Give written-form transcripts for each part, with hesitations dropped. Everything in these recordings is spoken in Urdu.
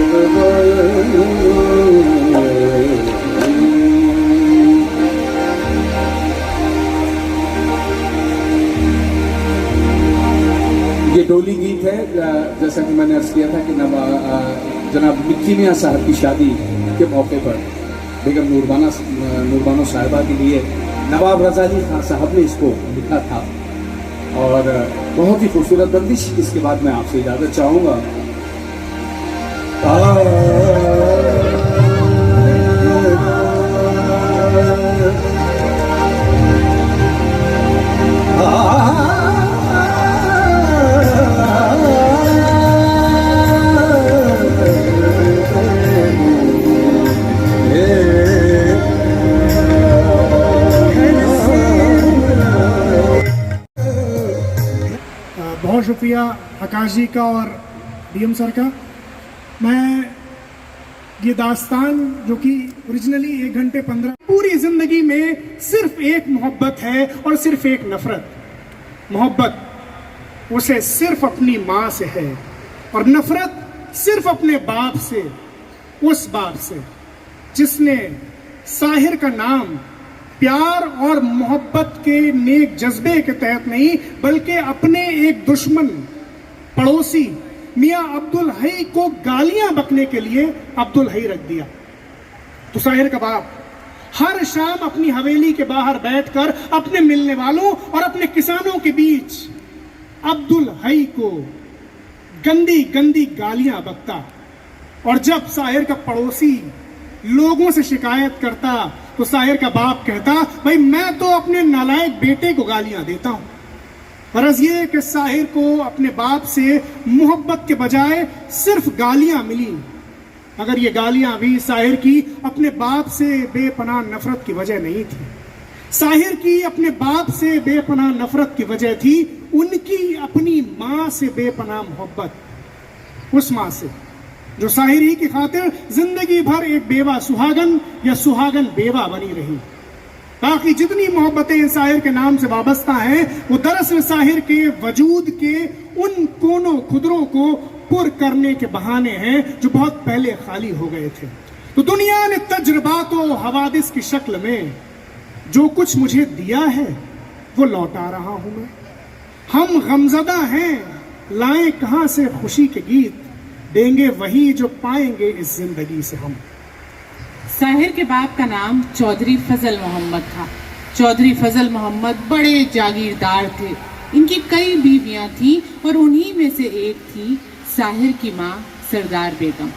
یہ ڈولی گیت ہے، جیسا کہ میں نے عرض کیا تھا کہ جناب مکی میاں صاحب کی شادی کے موقع پر بیگم نوربانو صاحبہ کے لیے نواب رضا علی خان صاحب نے اس کو لکھا تھا، اور بہت ہی خوبصورت بندش۔ اس کے بعد میں آپ سے اجازت چاہوں گا۔ بہت شکریہ آکاش جی کا اور ڈی ایم سر کا۔ میں یہ داستان جو کہ اوریجنلی 1 گھنٹے 15 پوری زندگی میں صرف ایک محبت ہے اور صرف ایک نفرت۔ محبت اسے صرف اپنی ماں سے ہے، اور نفرت صرف اپنے باپ سے، اس باپ سے جس نے ساحر کا نام پیار اور محبت کے نیک جذبے کے تحت نہیں بلکہ اپنے ایک دشمن پڑوسی میاں عبدالحی کو گالیاں بکنے کے لیے عبدالحی رکھ دیا۔ تو ساحر کا باپ ہر شام اپنی حویلی کے باہر بیٹھ کر اپنے ملنے والوں اور اپنے کسانوں کے بیچ عبدالحی کو گندی گندی گالیاں بکتا، اور جب ساحر کا پڑوسی لوگوں سے شکایت کرتا تو ساحر کا باپ کہتا بھائی میں تو اپنے نالائق بیٹے کو گالیاں دیتا ہوں۔ غرض یہ کہ ساحر کو اپنے باپ سے محبت کے بجائے صرف گالیاں ملی، مگر یہ گالیاں بھی ساحر کی اپنے باپ سے بے پناہ نفرت کی وجہ نہیں تھی۔ ساحر کی اپنے باپ سے بے پناہ نفرت کی وجہ تھی ان کی اپنی ماں سے بے پناہ محبت، اس ماں سے جو ساحر ہی کی خاطر زندگی بھر ایک بیوہ سہاگن یا سہاگن بیوہ بنی رہی۔ باقی جتنی محبتیں ساحر کے نام سے وابستہ ہیں وہ دراصل ساحر کے وجود کے ان کونوں خدروں کو پر کرنے کے بہانے ہیں جو بہت پہلے خالی ہو گئے تھے۔ تو دنیا نے تجربات و حوادث کی شکل میں جو کچھ مجھے دیا ہے وہ لوٹا رہا ہوں میں۔ ہم غمزدہ ہیں، لائیں کہاں سے خوشی کے گیت، دیں گے وہی جو پائیں گے اس زندگی سے ہم۔ ساحر کے باپ کا نام چودھری فضل محمد تھا۔ چودھری فضل محمد بڑے جاگیردار تھے۔ ان کی کئی بیویاں تھیں اور انہی میں سے ایک تھی ساحر کی ماں سردار بیگم۔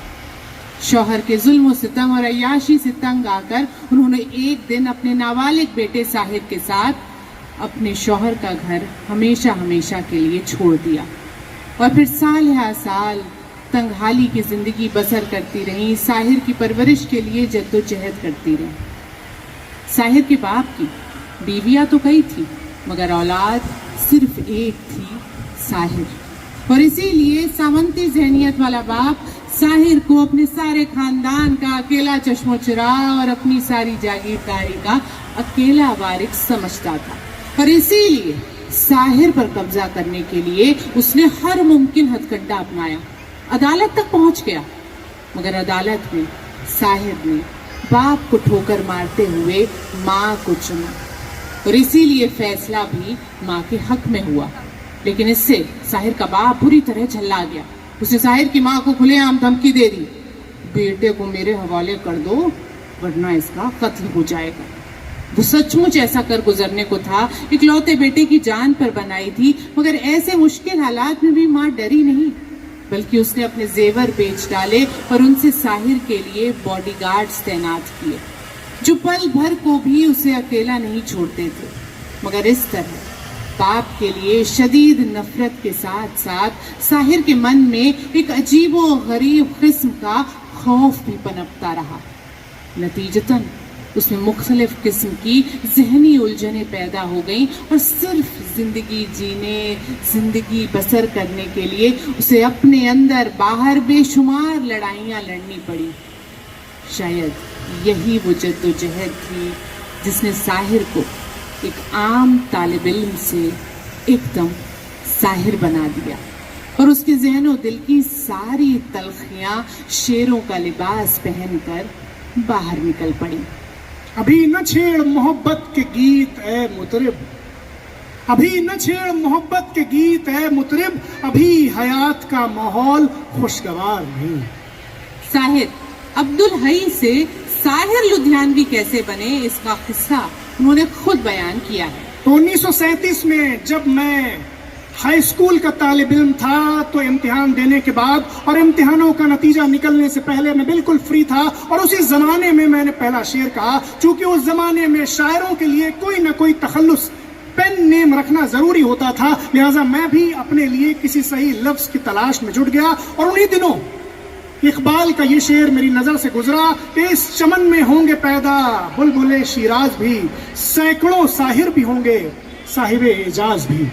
شوہر کے ظلم و ستم اور عیاشی سے تنگ آ کر انہوں نے ایک دن اپنے نابالغ بیٹے ساحر کے ساتھ اپنے شوہر کا گھر ہمیشہ ہمیشہ کے لیے چھوڑ دیا، اور پھر سال ہا سال تنگحالی کی زندگی بسر کرتی رہیں، ساحر کی پرورش کے لیے جد و جہد کرتی رہیں۔ ساحر کے باپ کی بیویاں تو کئی تھی مگر اولاد صرف ایک تھی، ساحر، اور اسی لیے سامنتی ذہنیت والا باپ ساحر کو اپنے سارے خاندان کا اکیلا چشم و چراغ اور اپنی ساری جاگیرداری کا اکیلا وارث سمجھتا تھا، اور اسی لیے ساحر پر قبضہ کرنے کے لیے اس نے ہر ممکن ہتھ کنڈا اپنایا۔ عدالت تک پہنچ گیا، مگر عدالت میں ساحر نے باپ کو ٹھوکر مارتے ہوئے ماں کو چنا، اور اسی لیے فیصلہ بھی ماں کے حق میں ہوا۔ لیکن اس سے ساحر کا باپ بری طرح جھلا گیا۔ اس نے ساحر کی ماں کو کھلے عام دھمکی دے دی، بیٹے کو میرے حوالے کر دو ورنہ اس کا قتل ہو جائے گا۔ وہ سچ مچ ایسا کر گزرنے کو تھا، اکلوتے بیٹے کی جان پر بنائی تھی، مگر ایسے مشکل حالات میں بھی ماں ڈری نہیں، بلکہ اس نے اپنے زیور بیچ ڈالے اور ان سے ساحر کے لیے باڈی گارڈز تعینات کیے جو پل بھر کو بھی اسے اکیلا نہیں چھوڑتے تھے۔ مگر اس طرح باپ کے لیے شدید نفرت کے ساتھ ساتھ ساحر کے من میں ایک عجیب و غریب قسم کا خوف بھی پنپتا رہا۔ نتیجتاً اس میں مختلف قسم کی ذہنی الجھنیں پیدا ہو گئیں، اور صرف زندگی جینے، زندگی بسر کرنے کے لیے اسے اپنے اندر باہر بے شمار لڑائیاں لڑنی پڑی۔ شاید یہی وہ جد و جہد تھی جس نے ساحر کو ایک عام طالب علم سے ایک دم ساحر بنا دیا۔ اور اس کے ذہن و دل کی ساری تلخیاں شیروں کا لباس پہن کر باہر نکل پڑی. ابھی نہ چھیڑ محبت کے گیت اے مطرب، ابھی نہ چھیڑ محبت کے گیت اے مطرب، ابھی حیات کا ماحول خوشگوار نہیں. ساحر عبدالحی سے ساحر لدھیانوی کیسے بنے، اس کا قصہ انہوں نے خود بیان کیا ہے. تو 1937 میں جب میں ہائی اسکول کا طالب علم تھا تو امتحان دینے کے بعد اور امتحانوں کا نتیجہ نکلنے سے پہلے میں بالکل فری تھا، اور اسی زمانے میں میں نے پہلا شعر کہا. چونکہ اس زمانے میں شاعروں کے لیے کوئی نہ کوئی تخلص پین نیم رکھنا ضروری ہوتا تھا، لہٰذا میں بھی اپنے لیے کسی صحیح لفظ کی تلاش میں جٹ گیا. اور انہی دنوں اقبال کا یہ شعر میری نظر سے گزرا کہ اس چمن میں ہوں گے پیدا بلبلے شیراز بھی، سینکڑوں ساحر بھی ہوں گے صاحب اعجاز بھی.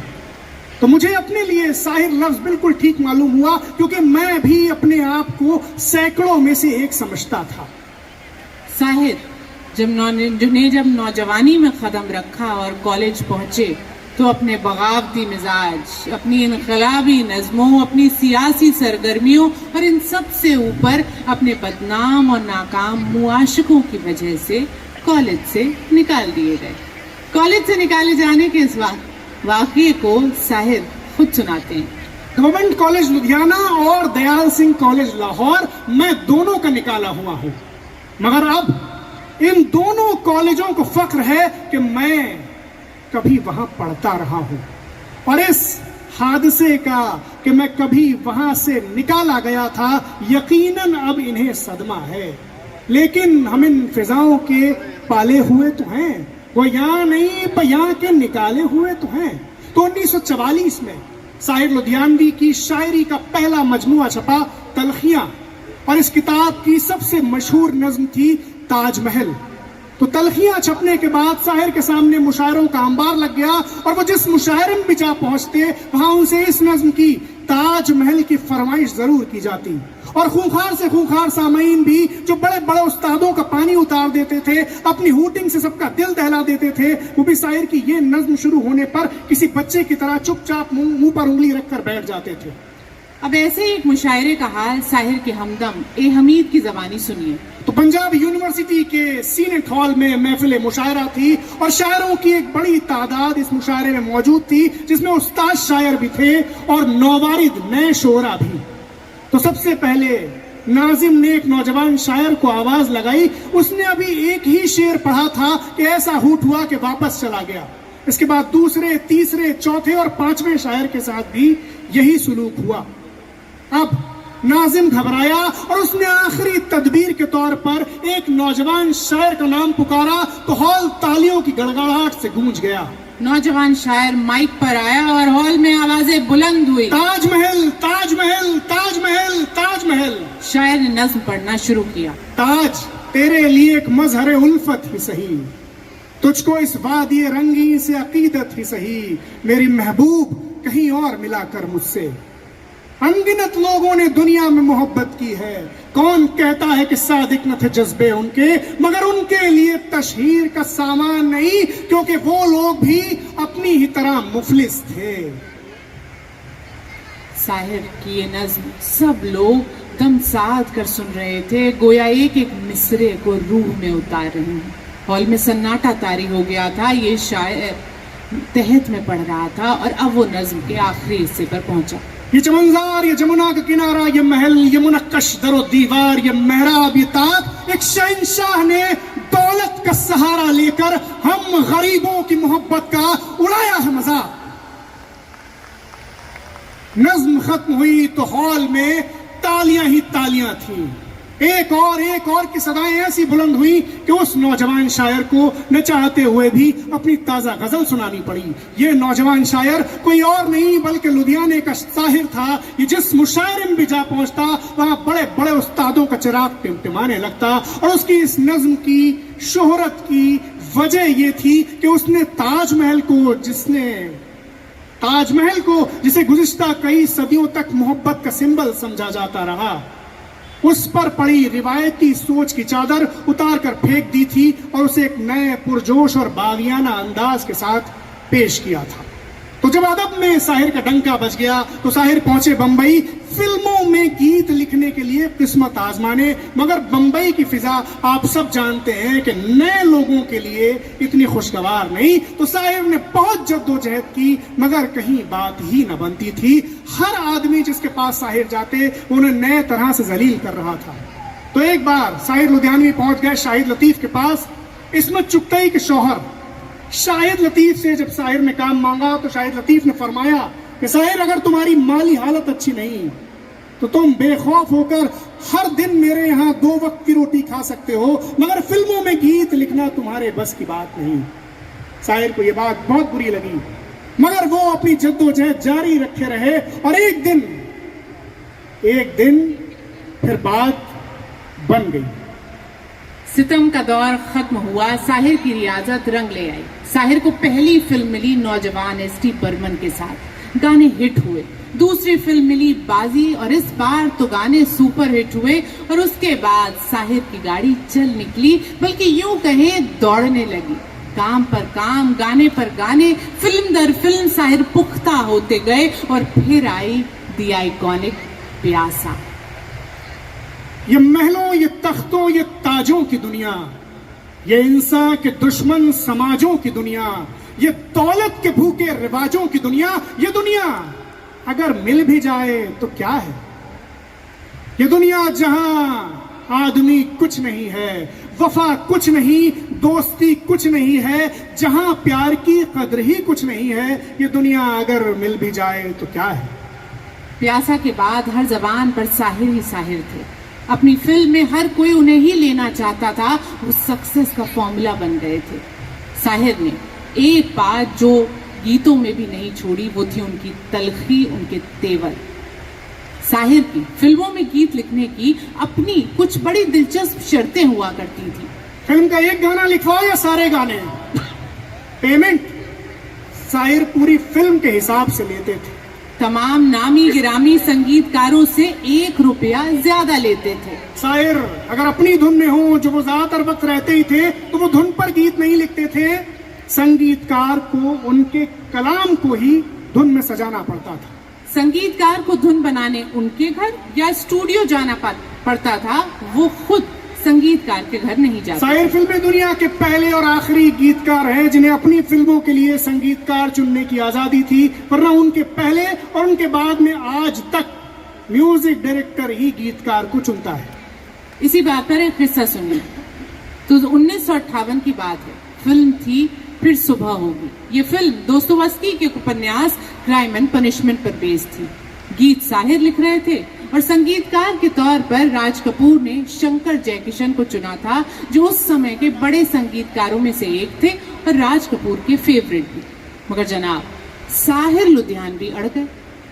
تو مجھے اپنے لیے ساحر لفظ بالکل ٹھیک معلوم ہوا، کیونکہ میں بھی اپنے آپ کو سینکڑوں میں سے ایک سمجھتا تھا. ساحر جب نوجوانی میں قدم رکھا اور کالج پہنچے تو اپنے بغاوتی مزاج، اپنی انقلابی نظموں، اپنی سیاسی سرگرمیوں اور ان سب سے اوپر اپنے بدنام اور ناکام معاشقوں کی وجہ سے کالج سے نکال دیے گئے. کالج سے نکالے جانے کے اس واقعے کو ساحر خود سناتے ہیں. گورنمنٹ کالج لدھیانہ اور دیال سنگھ کالج لاہور، میں دونوں کا نکالا ہوا ہوں، مگر اب ان دونوں کالجوں کو فخر ہے کہ میں کبھی وہاں پڑھتا رہا ہوں، اور اس حادثے کا کہ میں کبھی وہاں سے نکالا گیا تھا یقیناً اب انہیں صدمہ ہے. لیکن ہم ان فضاؤں کے پالے ہوئے تو ہیں، وہ یہاں نہیں پر یہاں کے نکالے ہوئے تو ہیں. تو 1944 میں ساحر لدھیانوی کی شاعری کا پہلا مجموعہ چھپا، تلخیاں، اور اس کتاب کی سب سے مشہور نظم تھی تاج محل. تو تلخیاں چھپنے کے بعد ساحر کے سامنے مشاعروں کا انبار لگ گیا، اور وہ جس مشاعرے میں بھی جا پہنچتے وہاں ان سے اس نظم کی تاج محل کی فرمائش ضرور کی جاتی. اور خونخوار سے خونخوار سامعین بھی جو بڑے بڑے استادوں کا پانی اتار دیتے تھے، اپنی ہوٹنگ سے سب کا دل دہلا دیتے تھے، وہ بھی ساحر کی یہ نظم شروع ہونے پر کسی بچے کی طرح چپ چاپ منہ پر انگلی رکھ کر بیٹھ جاتے تھے. اب ایسے ایک مشاعرے کا حال ساحر کے ہمدم اے حمید کی زبانی سنیے. تو پنجاب یونیورسٹی کے سینٹ ہال میں محفل مشاعرہ تھی، اور شاعروں کی ایک بڑی تعداد اس مشاعرے میں موجود تھی، جس میں استاد شاعر بھی تھے اور نووارد نئے شعراء بھی. تو سب سے پہلے ناظم نے ایک نوجوان شاعر کو آواز لگائی. اس نے ابھی ایک ہی شعر پڑھا تھا کہ ایسا ہوٹ ہوا کہ واپس چلا گیا. اس کے بعد دوسرے، تیسرے، چوتھے اور پانچویں شاعر کے ساتھ بھی یہی سلوک ہوا. اب ناظم گھبرایا اور اس نے آخری تدبیر کے طور پر ایک نوجوان شاعر کا نام پکارا تو ہال تالیوں کی گڑگڑاہٹ سے گونج گیا. نوجوان شاعر مائک پر آیا اور ہال میں آوازیں بلند ہوئی، تاج محل، تاج محل، تاج محل، تاج محل. شاعر نے نظم پڑھنا شروع کیا. تاج تیرے لیے ایک مظہر الفت ہی سہی، تجھ کو اس وادی رنگی سے عقیدت ہی سہی، میری محبوب کہیں اور ملا کر مجھ سے. انگنت لوگوں نے دنیا میں محبت کی ہے، کون کہتا ہے کہ صادق نہ تھے جذبے ان کے، مگر ان کے لیے تشہیر کا سامان نہیں، کیونکہ وہ لوگ بھی اپنی ہی طرح مفلس تھے. ساحر کی یہ نظم سب لوگ دم ساد کر سن رہے تھے، گویا ایک ایک مصرے کو روح میں اتار رہے ہیں. ہال میں سناٹا طاری ہو گیا تھا. یہ شاعر تحت میں پڑھ رہا تھا اور اب وہ نظم کے آخری حصے پر پہنچا. یہ چمنزار، یہ جمنا کا کنارہ، یہ محل، یہ منقش در و دیوار، یہ محراب، یہ تاج، ایک شہنشاہ نے دولت کا سہارا لے کر ہم غریبوں کی محبت کا اڑایا ہے مذاق. نظم ختم ہوئی تو ہال میں تالیاں ہی تالیاں تھیں. ایک اور کی صدائیں ایسی بلند ہوئی کہ اس نوجوان شاعر کو نہ چاہتے ہوئے بھی اپنی تازہ غزل سنانی پڑی. یہ نوجوان شاعر کوئی اور نہیں بلکہ لدھیانے کا ساحر تھا. یہ جس مشاعرے میں بھی جا پہنچتا وہاں بڑے بڑے استادوں کا چراغ ٹمٹمانے لگتا. اور اس کی اس نظم کی شہرت کی وجہ یہ تھی کہ اس نے تاج محل کو جسے گزشتہ کئی صدیوں تک محبت کا سمبل سمجھا جاتا رہا، اس پر پڑی روایتی سوچ کی چادر اتار کر پھینک دی تھی اور اسے ایک نئے پرجوش اور باغیانہ انداز کے ساتھ پیش کیا تھا. تو جب ادب میں ساحر کا ڈنکا بج گیا تو ساحر پہنچے بمبئی فلموں میں گیت لکھنے کے لیے قسمت آزمانے. مگر بمبئی کی فضا آپ سب جانتے ہیں کہ نئے لوگوں کے لیے اتنی خوشگوار نہیں. تو ساحر نے بہت جدوجہد کی مگر کہیں بات ہی نہ بنتی تھی. ہر آدمی جس کے پاس ساحر جاتے انہیں نئے طرح سے ذلیل کر رہا تھا. تو ایک بار ساحر لدھیانوی پہنچ گئے شاہد لطیف کے پاس. عصمت چغتائی کے شوہر شاہد لطیف سے جب ساحر نے کام مانگا تو شاہد لطیف نے فرمایا کہ ساحر اگر تمہاری مالی حالت اچھی نہیں تو تم بے خوف ہو کر ہر دن میرے یہاں 2 وقت کی روٹی کھا سکتے ہو مگر فلموں میں گیت لکھنا تمہارے بس کی بات نہیں. ساحر کو یہ بات بہت بری لگی مگر وہ اپنی جدوجہد جاری رکھے رہے اور ایک دن پھر بات بن گئی. ستم کا دور ختم ہوا. ساحر کی ریاضت رنگ لے آئی. ساحر کو پہلی فلم ملی نوجوان ایس ٹی برمن کے ساتھ. گانے ہٹ ہوئے. دوسری فلم ملی بازی اور اس بار تو گانے سپر ہٹ ہوئے اور اس کے بعد ساحر کی گاڑی چل نکلی بلکہ یوں کہیں دوڑنے لگی. کام پر کام، گانے پر گانے، فلم در فلم ساحر پختہ ہوتے گئے اور پھر آئی دی آئیکونک پیاسا. یہ محلوں، یہ تختوں، یہ تاجوں کی دنیا، یہ انسان کے دشمن سماجوں کی دنیا، یہ دولت کے بھوکے رواجوں کی دنیا. یہ دنیا اگر مل بھی جائے تو کیا ہے؟ یہ دنیا جہاں آدمی کچھ نہیں ہے، وفا کچھ نہیں، دوستی کچھ نہیں ہے، جہاں پیار کی قدر ہی کچھ نہیں ہے. یہ دنیا اگر مل بھی جائے تو کیا ہے؟ پیاسا کے بعد ہر زبان پر ساحر ہی ساحر تھے. اپنی فلم میں ہر کوئی انہیں ہی لینا چاہتا تھا. وہ سکسیس کا فارمولا بن گئے تھے. ساحر نے ایک بات جو گیتوں میں بھی نہیں چھوڑی وہ تھی ان کی تلخی، ان کے تیور. ساحر کی فلموں میں گیت لکھنے کی اپنی کچھ بڑی دلچسپ شرطیں ہوا کرتی تھی. فلم کا ایک گانا لکھواؤ یا سارے گانے؟ پیمنٹ ساحر پوری فلم کے حساب سے لیتے تھے. تمام نامی گرامی سنگیت کاروں سے 1 روپیہ زیادہ لیتے تھے. شاعر اگر اپنی دھن میں ہوں، جو وہ زیادہ تر وقت رہتے ہی تھے، تو وہ دھن پر گیت نہیں لکھتے تھے. سنگیت کار کو ان کے کلام کو ہی دھن میں سجانا پڑتا تھا. سنگیت کار کو دھن بنانے ان کے گھر یا اسٹوڈیو جانا پڑتا تھا. وہ خود سنگیت کار کے گھر نہیں جاتا. شاعر فلم دنیا کے پہلے اور آخری گیت کار ہیں جنہیں اپنی فلموں کے لیے سنگیت کار چننے کی آزادی تھی، ورنہ ان کے پہلے اور ان کے بعد میں آج تک میوزک ڈائریکٹر ہی گیت کار کو چنتا ہے. اسی بات پر ایک قصہ سنیے. تو 1958 کی بات ہے. فلم تھی پھر صبح ہوگی. یہ فلم دوستویسکی کے اپنیاس کرائم اینڈ پنشمنٹ پر بیس تھی. گیت ساحر لکھ رہے تھے اور سنگیت کار کے طور پر راج کپور نے شنکر جے کشن کو چنا تھا، جو اس سمے کے بڑے سنگیت کاروں میں سے ایک تھے اور راج کپور کے فیوریٹ بھی. مگر جناب ساحر لدھیانوی اڑ گئے.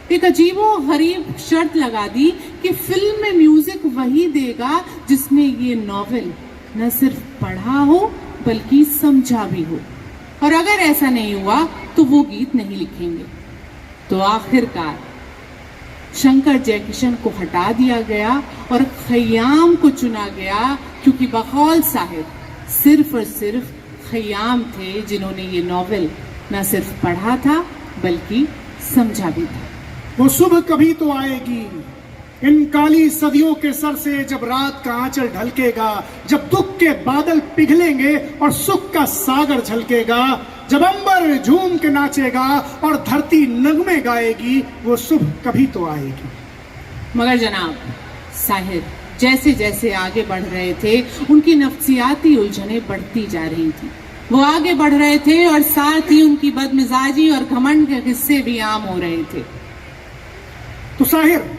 ایک عجیب و غریب شرط لگا دی کہ فلم میں میوزک وہی دے گا جس میں یہ ناول نہ صرف پڑھا ہو بلکہ سمجھا بھی ہو، اور اگر ایسا نہیں ہوا تو وہ گیت نہیں لکھیں گے. تو آخر کار شنکر جے کشن کو ہٹا دیا گیا اور خیام کو چنا گیا، کیونکہ بقول ساحر صرف اور صرف خیام تھے جنہوں نے یہ ناول نہ صرف پڑھا تھا بلکہ سمجھا بھی تھا. وہ صبح کبھی تو آئے گی ان کالی صدیوں کے سر سے، جب رات کا آنچل ڈھلکے گا، جب دکھ کے بادل پگھلیں گے اور سکھ کا ساگر جھلکے گا، جب امبر جھوم کے ناچے گا اور دھرتی نغمے گائے گی. وہ صبح کبھی تو آئے گی. مگر جناب ساحر جیسے جیسے آگے بڑھ رہے تھے ان کی نفسیاتی الجھنیں بڑھتی جا رہی تھی. وہ آگے بڑھ رہے تھے اور ساتھ ہی ان کی بدمزاجی اور گھمنڈ کے قصے بھی عام ہو رہے تھے. تو ساحر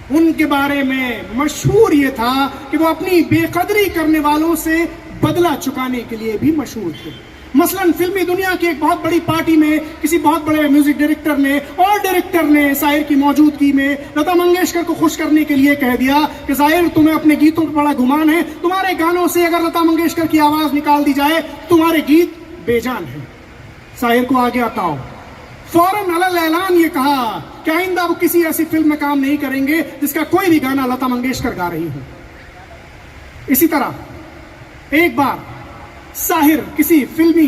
ان کے بارے میں مشہور یہ تھا کہ وہ اپنی بے قدری کرنے والوں سے بدلہ چکانے کے لیے بھی مشہور تھے. مثلاً فلمی دنیا کی ایک بہت بڑی پارٹی میں کسی بہت بڑے میوزک ڈائریکٹر نے اور ڈائریکٹر نے شاعر کی موجودگی میں لتا منگیشکر کو خوش کرنے کے لیے کہہ دیا کہ ظاہر تمہیں اپنے گیتوں پر بڑا گمان ہے، تمہارے گانوں سے اگر لتا منگیشکر کی آواز نکال دی جائے تمہارے گیت بے جان ہیں. شاعر کو آگے آتاؤ فوراً علل اعلان یہ کہا کہ آئندہ وہ کسی ایسی فلم میں کام نہیں کریں گے جس کا کوئی بھی گانا لتا منگیشکر گا رہی ہو. اسی طرح ایک بار ساحر کسی فلمی